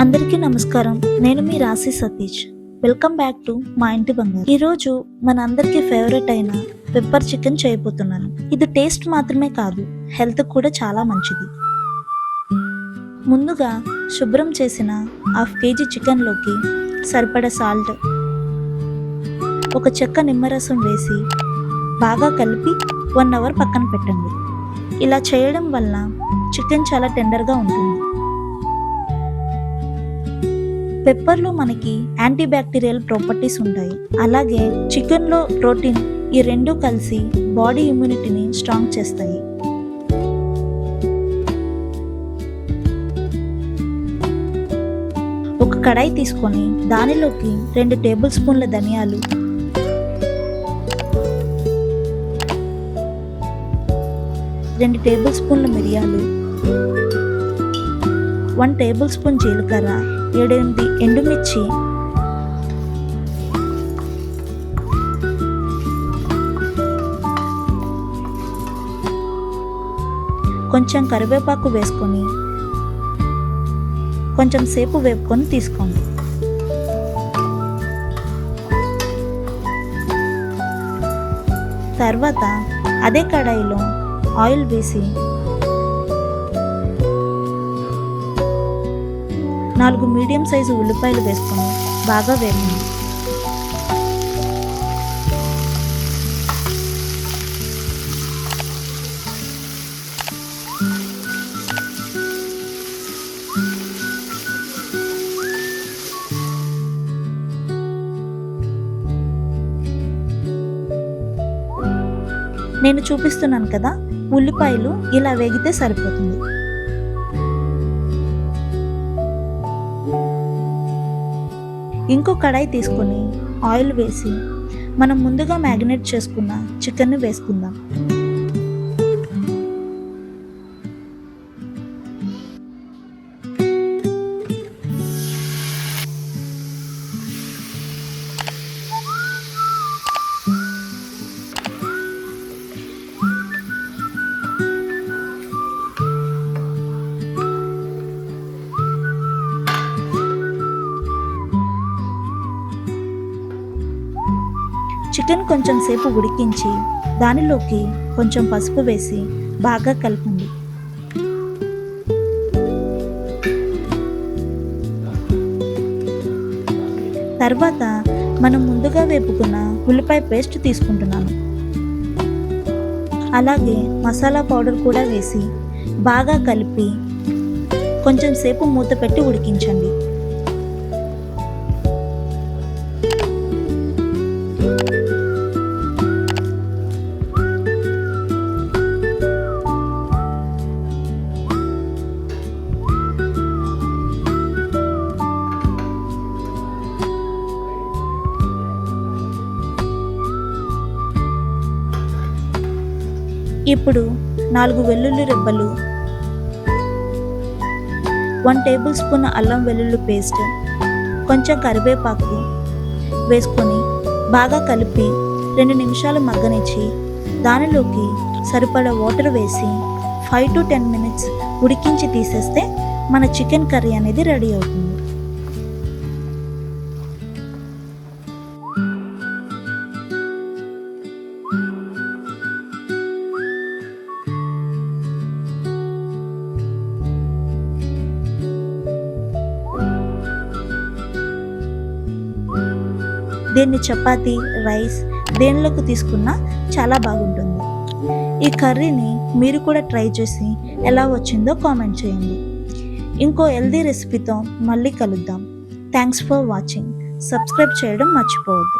అందరికీ నమస్కారం. నేను మీ రాశి సతీష్. వెల్కమ్ బ్యాక్ టు మా ఇంటి బంగారు. ఈరోజు మన అందరికీ ఫేవరెట్ అయిన పెప్పర్ చికెన్ చేయబోతున్నాను. ఇది టేస్ట్ మాత్రమే కాదు, హెల్త్ కూడా చాలా మంచిది. ముందుగా శుభ్రం చేసిన హాఫ్ కేజీ చికెన్లోకి సరిపడా సాల్ట్, ఒక చెక్క నిమ్మరసం వేసి బాగా కలిపి 1 అవర్ పక్కన పెట్టండి. ఇలా చేయడం వల్ల చికెన్ చాలా టెండర్గా ఉంటుంది. పెప్పర్లో మనకి యాంటీ బ్యాక్టీరియల్ ప్రాపర్టీస్ ఉంటాయి. అలాగే చికెన్లో ప్రోటీన్, ఈ రెండు కలిసి బాడీ ఇమ్యూనిటీని స్ట్రాంగ్ చేస్తాయి. ఒక కడాయి తీసుకొని దానిలోకి 2 టేబుల్ స్పూన్ల ధనియాలు, 2 టేబుల్ స్పూన్ల మిరియాలు, 1 టేబుల్ స్పూన్ జీలకర్ర, 7-8 ఎండుమిర్చి, కొంచెం కరివేపాకు వేసుకొని కొంచెం సేపు వేపుకొని తీసుకోండి. తర్వాత అదే కడాయిలో ఆయిల్ వేసి 4 మీడియం సైజు ఉల్లిపాయలు వేసుకొని బాగా వేయండి. నేను చూపిస్తున్నాను కదా, ఉల్లిపాయలు ఇలా వేగితే సరిపోతుంది. ఇంకో కడాయి తీసుకొని ఆయిల్ వేసి మనం ముందుగా మ్యారినేట్ చేసుకున్న చికెన్ని వేసుకుందాం. చికెన్ కొంచెం సేపు ఉడికించి దానిలోకి కొంచెం పసుపు వేసి బాగా కలపండి. తర్వాత మనం ముందుగా వేపుకున్న ఉల్లిపాయ పేస్ట్ తీసుకుంటున్నాను. అలాగే మసాలా పౌడర్ కూడా వేసి బాగా కలిపి కొంచెం సేపు మూత పెట్టి ఉడికించండి. ఇప్పుడు 4 వెల్లుల్లి రెబ్బలు, 1 టేబుల్ స్పూన్ అల్లం వెల్లుల్లి పేస్ట్, కొంచెం కరివేపాకు వేసుకొని బాగా కలిపి 2 నిమిషాలు మగ్గనిచ్చి దానిలోకి సరిపడా వాటర్ వేసి 5 to 10 minutes ఉడికించి తీసేస్తే మన చికెన్ కర్రీ అనేది రెడీ అవుతుంది. దీన్ని చపాతీ, రైస్ దేనిలోకి తీసుకున్నా చాలా బాగుంటుంది. ఈ కర్రీని మీరు కూడా ట్రై చేసి ఎలా వచ్చిందో కామెంట్ చేయండి. ఇంకో హెల్దీ రెసిపీతో మళ్ళీ కలుద్దాం. Thanks for watching. సబ్స్క్రైబ్ చేయడం మర్చిపోవద్దు.